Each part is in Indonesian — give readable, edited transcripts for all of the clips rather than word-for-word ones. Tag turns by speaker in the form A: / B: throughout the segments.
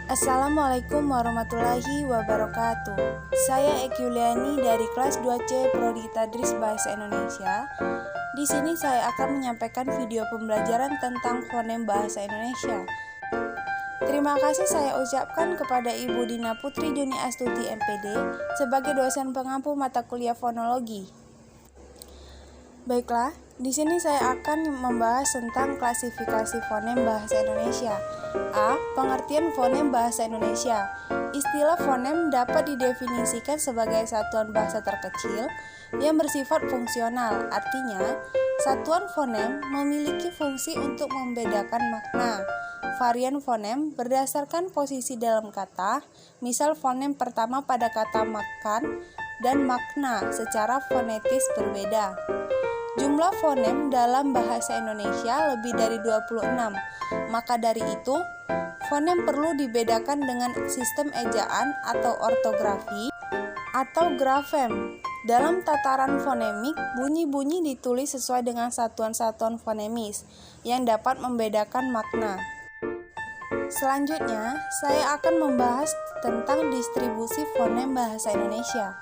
A: Assalamualaikum warahmatullahi wabarakatuh. Saya Eki Yuliani dari kelas 2C Prodi Tadris Bahasa Indonesia. Di sini saya akan menyampaikan video pembelajaran tentang fonem bahasa Indonesia. Terima kasih saya ucapkan kepada Ibu Dina Putri Juni Astuti MPD sebagai dosen pengampu mata kuliah fonologi. Baiklah, di sini saya akan membahas tentang klasifikasi fonem bahasa Indonesia. A. Pengertian fonem bahasa Indonesia. Istilah fonem dapat didefinisikan sebagai satuan bahasa terkecil yang bersifat fungsional. Artinya, satuan fonem memiliki fungsi untuk membedakan makna. Varian fonem berdasarkan posisi dalam kata, misal fonem pertama pada kata makan dan makna secara fonetis berbeda. Jumlah fonem dalam bahasa Indonesia lebih dari 26. Maka dari itu, fonem perlu dibedakan dengan sistem ejaan atau ortografi atau grafem. Dalam tataran fonemik, bunyi-bunyi ditulis sesuai dengan satuan-satuan fonemis yang dapat membedakan makna. Selanjutnya, saya akan membahas tentang distribusi fonem bahasa Indonesia.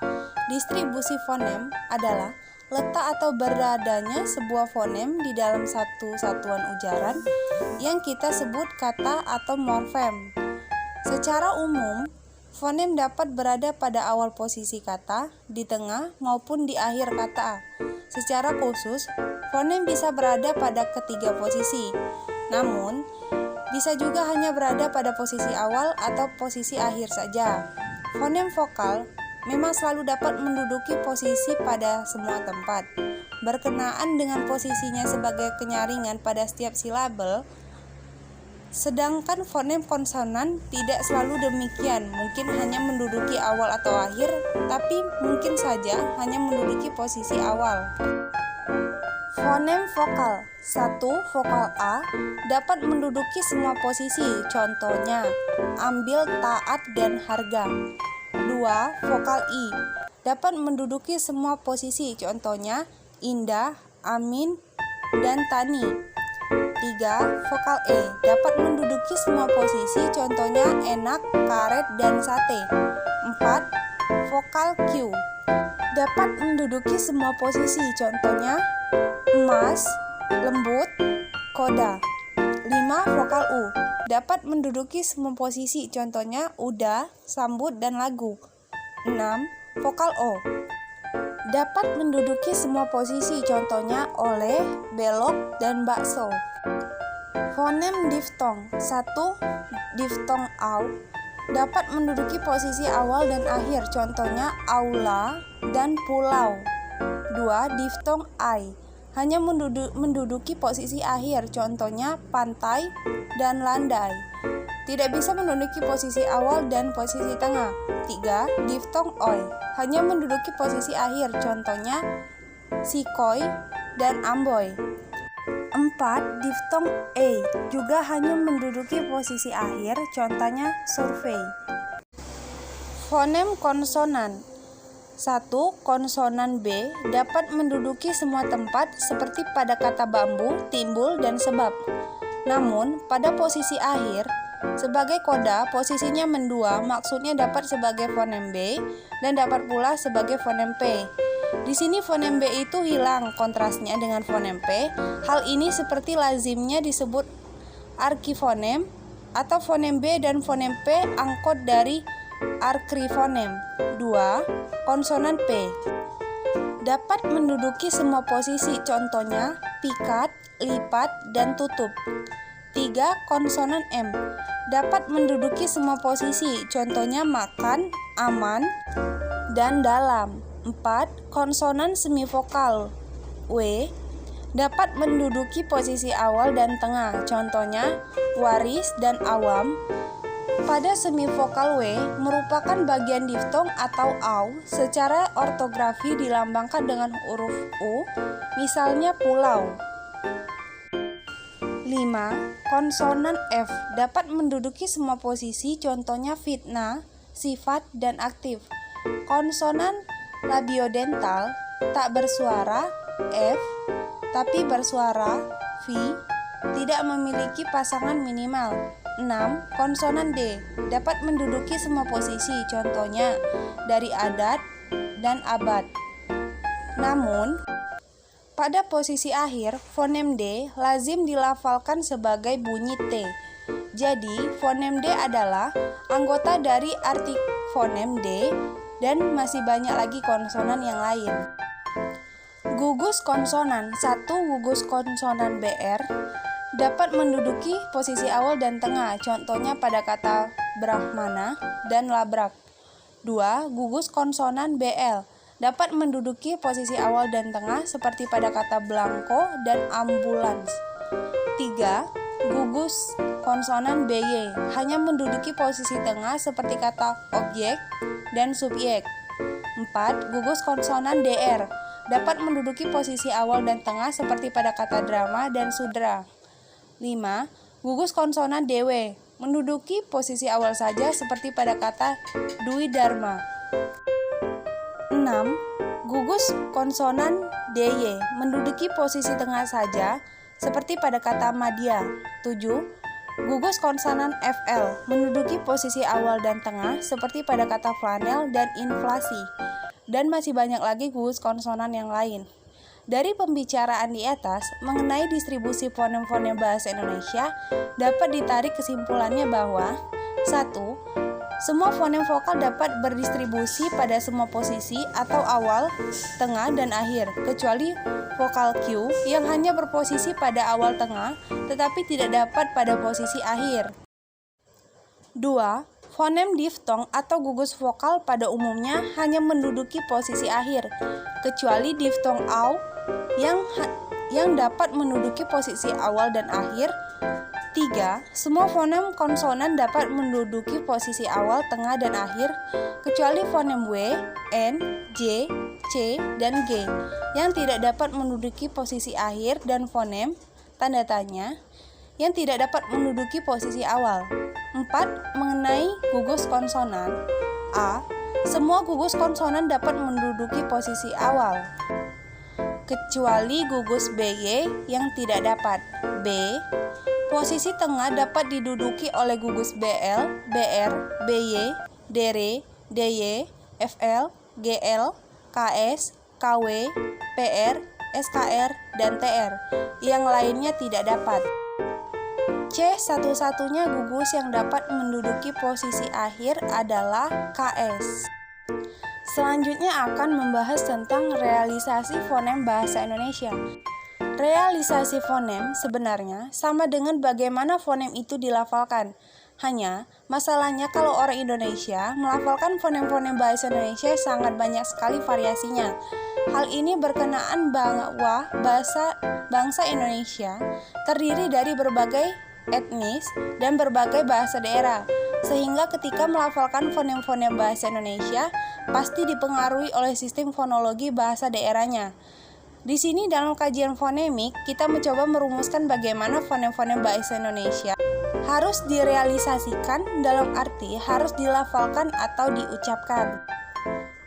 A: Distribusi fonem adalah letak atau beradanya sebuah fonem di dalam satu satuan ujaran yang kita sebut kata atau morfem. Secara umum, fonem dapat berada pada awal posisi kata, di tengah, maupun di akhir kata. Secara khusus, fonem bisa berada pada ketiga posisi. Namun, bisa juga hanya berada pada posisi awal atau posisi akhir saja. Fonem vokal memang selalu dapat menduduki posisi pada semua tempat. Berkenaan dengan posisinya sebagai kenyaringan pada setiap silabel, sedangkan fonem konsonan tidak selalu demikian, mungkin hanya menduduki awal atau akhir, tapi mungkin saja hanya menduduki posisi awal. Fonem vokal 1. Vokal A dapat menduduki semua posisi, contohnya ambil, taat, dan harga. 2. Vokal I dapat menduduki semua posisi, contohnya indah, amin, dan tani. 3. Vokal E dapat menduduki semua posisi, contohnya enak, karet, dan sate. 4. Vokal Q dapat menduduki semua posisi, contohnya emas, lembut, koda. 5. Vokal U dapat menduduki semua posisi, contohnya udah, sambut, dan lagu. 6. Vokal O dapat menduduki semua posisi, contohnya oleh, belok, dan bakso. Fonem diftong 1. Diftong AU dapat menduduki posisi awal dan akhir, contohnya aula dan pulau. 2. Diftong AI hanya menduduki posisi akhir, contohnya pantai dan landai. Tidak bisa menduduki posisi awal dan posisi tengah. 3. Diftong OI hanya menduduki posisi akhir, contohnya sikoi dan amboy. 4. Diftong E juga hanya menduduki posisi akhir, contohnya survei. Fonem konsonan 1. Konsonan B dapat menduduki semua tempat seperti pada kata bambu, timbul, dan sebab. Namun, pada posisi akhir, sebagai koda, posisinya mendua, maksudnya dapat sebagai fonem B dan dapat pula sebagai fonem P. Di sini fonem B itu hilang kontrasnya dengan fonem P. Hal ini seperti lazimnya disebut arkifonem atau fonem B dan fonem P angkot dari arkrifonem. 2. Konsonan P dapat menduduki semua posisi, contohnya pikat, lipat, dan tutup. 3. Konsonan M dapat menduduki semua posisi, contohnya makan, aman, dan dalam. 4. Konsonan semivokal W dapat menduduki posisi awal dan tengah, contohnya waris dan awam. Pada semivokal W merupakan bagian diftong atau AU, secara ortografi dilambangkan dengan huruf U, misalnya pulau. 5. Konsonan F dapat menduduki semua posisi, contohnya fitnah, sifat, dan aktif. Konsonan labiodental tak bersuara F, tapi bersuara V, tidak memiliki pasangan minimal. 6. Konsonan D dapat menduduki semua posisi, contohnya dari adat dan abad. Namun, pada posisi akhir, fonem D lazim dilafalkan sebagai bunyi T. Jadi, fonem D adalah anggota dari arti fonem D dan masih banyak lagi konsonan yang lain. Gugus konsonan. 1. Gugus konsonan BR dapat menduduki posisi awal dan tengah, contohnya pada kata Brahmana dan Labrak. 2. Gugus konsonan BL dapat menduduki posisi awal dan tengah seperti pada kata Blanko dan ambulans. 3. Gugus konsonan BY hanya menduduki posisi tengah seperti kata objek dan subjek. 4. Gugus konsonan DR dapat menduduki posisi awal dan tengah seperti pada kata drama dan sudra. 5. Gugus konsonan DW menduduki posisi awal saja seperti pada kata Dwi Dharma. 6. Gugus konsonan DY menduduki posisi tengah saja seperti pada kata Madya. 7. Gugus konsonan FL menduduki posisi awal dan tengah seperti pada kata flanel dan inflasi. Dan masih banyak lagi gugus konsonan yang lain. Dari pembicaraan di atas mengenai distribusi fonem-fonem bahasa Indonesia, dapat ditarik kesimpulannya bahwa 1. Semua fonem vokal dapat berdistribusi pada semua posisi atau awal, tengah, dan akhir, kecuali vokal Q yang hanya berposisi pada awal tengah, tetapi tidak dapat pada posisi akhir. 2. Fonem diftong atau gugus vokal pada umumnya hanya menduduki posisi akhir, kecuali diftong au yang dapat menduduki posisi awal dan akhir. 3. Semua fonem konsonan dapat menduduki posisi awal, tengah, dan akhir, kecuali fonem W, N, J, C, dan G yang tidak dapat menduduki posisi akhir, dan fonem tanda tanya yang tidak dapat menduduki posisi awal. 4. Mengenai gugus konsonan. A. Semua gugus konsonan dapat menduduki posisi awal, kecuali gugus BY yang tidak dapat. B. Posisi tengah dapat diduduki oleh gugus BL, BR, BY, DR, DY, FL, GL, KS, KW, PR, SKR, dan TR. Yang lainnya tidak dapat. C. Satu-satunya gugus yang dapat menduduki posisi akhir adalah KS. Selanjutnya akan membahas tentang realisasi fonem bahasa Indonesia. Realisasi fonem sebenarnya sama dengan bagaimana fonem itu dilafalkan. Hanya masalahnya kalau orang Indonesia melafalkan fonem-fonem bahasa Indonesia sangat banyak sekali variasinya. Hal ini berkenaan bahwa bangsa Indonesia terdiri dari berbagai etnis dan berbagai bahasa daerah, sehingga ketika melafalkan fonem-fonem bahasa Indonesia pasti dipengaruhi oleh sistem fonologi bahasa daerahnya. Di sini dalam kajian fonemik, kita mencoba merumuskan bagaimana fonem-fonem bahasa Indonesia harus direalisasikan, dalam arti harus dilafalkan atau diucapkan.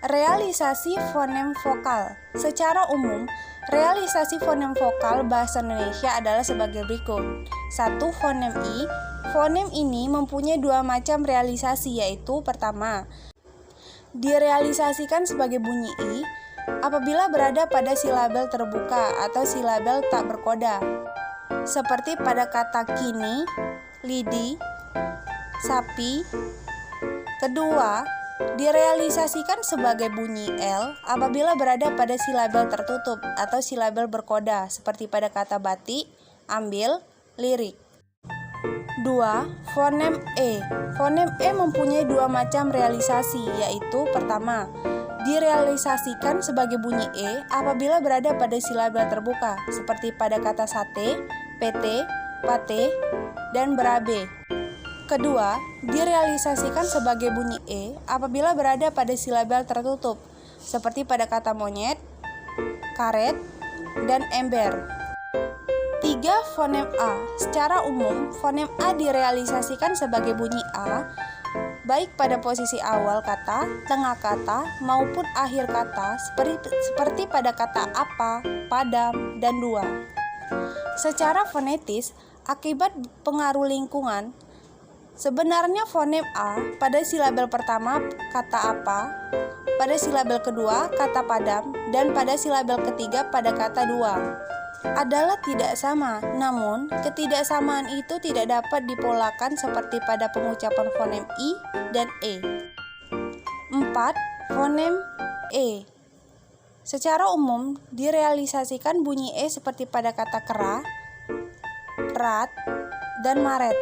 A: Realisasi fonem vokal. Secara umum, realisasi fonem vokal bahasa Indonesia adalah sebagai berikut. 1. Fonem I. Fonem ini mempunyai dua macam realisasi, yaitu pertama, direalisasikan sebagai bunyi I apabila berada pada silabel terbuka atau silabel tak berkoda, seperti pada kata kini, lidi, sapi. Kedua, direalisasikan sebagai bunyi L apabila berada pada silabel tertutup atau silabel berkoda, seperti pada kata batik, ambil, lirik. 2. Fonem E. Fonem E mempunyai dua macam realisasi, yaitu pertama, direalisasikan sebagai bunyi E apabila berada pada silabel terbuka, seperti pada kata sate, PT, pate, dan berabe. Kedua, direalisasikan sebagai bunyi E apabila berada pada silabel tertutup, seperti pada kata monyet, karet, dan ember. 3. Fonem A. Secara umum, fonem A direalisasikan sebagai bunyi A baik pada posisi awal kata, tengah kata, maupun akhir kata, seperti pada kata apa, padam, dan dua. Secara fonetis, akibat pengaruh lingkungan, Sebenarnya fonem A pada silabel pertama kata apa, pada silabel kedua kata padam, dan pada silabel ketiga pada kata dua adalah tidak sama. Namun, ketidaksamaan itu tidak dapat dipolakan seperti pada pengucapan fonem I dan E. 4. Fonem E. Secara umum, direalisasikan bunyi E seperti pada kata kera, rat, dan maret.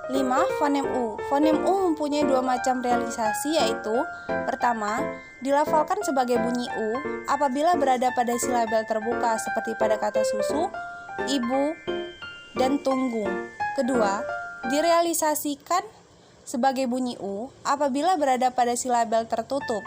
A: 5. Fonem U. Fonem U mempunyai dua macam realisasi, yaitu pertama, dilafalkan sebagai bunyi U apabila berada pada silabel terbuka seperti pada kata susu, ibu, dan tunggu. Kedua, direalisasikan sebagai bunyi U apabila berada pada silabel tertutup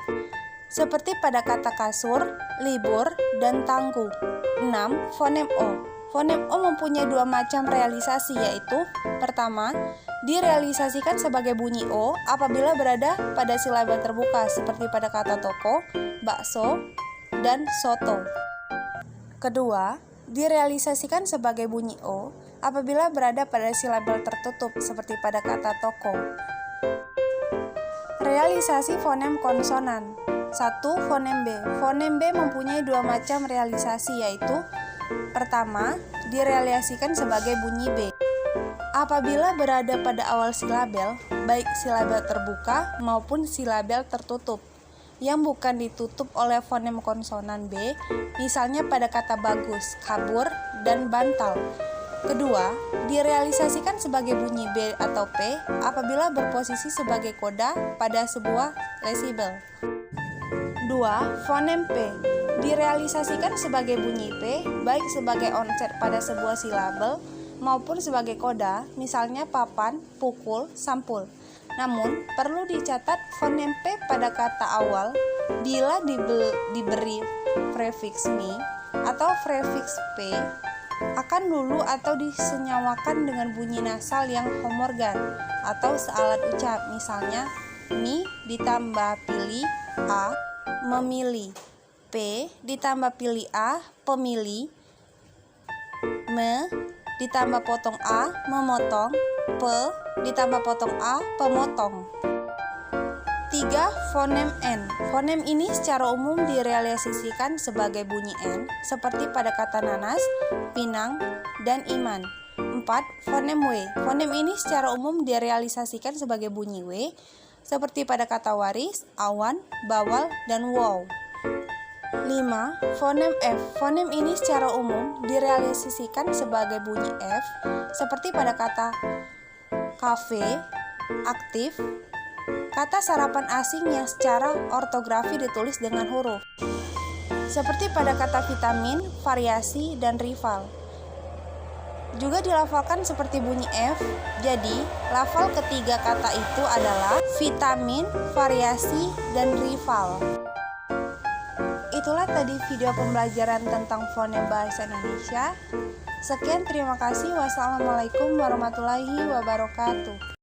A: seperti pada kata kasur, libur, dan tangguh. 6. Fonem O. Fonem O mempunyai dua macam realisasi, yaitu pertama, direalisasikan sebagai bunyi O apabila berada pada silabel terbuka seperti pada kata toko, bakso, dan soto. Kedua, direalisasikan sebagai bunyi O apabila berada pada silabel tertutup seperti pada kata toko. Realisasi fonem konsonan. 1. Fonem B. Fonem B mempunyai dua macam realisasi, yaitu pertama, direalisasikan sebagai bunyi B apabila berada pada awal silabel, baik silabel terbuka maupun silabel tertutup yang bukan ditutup oleh fonem konsonan B, misalnya pada kata bagus, kabur, dan bantal. Kedua, direalisasikan sebagai bunyi B atau P apabila berposisi sebagai koda pada sebuah lesibel. 2. Fonem P. Direalisasikan sebagai bunyi P baik sebagai onset pada sebuah silabel maupun sebagai koda, misalnya papan, pukul, sampul. Namun, perlu dicatat fonem P pada kata awal bila diberi prefiks mi atau prefiks P akan dulu atau disenyawakan dengan bunyi nasal yang homorgan atau sealat ucap, misalnya mi ditambah pilih A, memilih, P ditambah pilih A, pemilih, me ditambah potong A, memotong, P ditambah potong A, pemotong. 3. Fonem N. Fonem ini secara umum direalisasikan sebagai bunyi N seperti pada kata nanas, pinang, dan iman. 4. Fonem W. Fonem ini secara umum direalisasikan sebagai bunyi W seperti pada kata waris, awan, bawal, dan wow. 5. Fonem F. Fonem ini secara umum direalisasikan sebagai bunyi F seperti pada kata kafe, aktif, kata sarapan asing yang secara ortografi ditulis dengan huruf seperti pada kata vitamin, variasi, dan rival. Juga dilafalkan seperti bunyi F. Jadi, lafal ketiga kata itu adalah vitamin, variasi, dan rival. Itulah tadi video pembelajaran tentang fonem bahasa Indonesia. Sekian, terima kasih. Wassalamualaikum warahmatullahi wabarakatuh.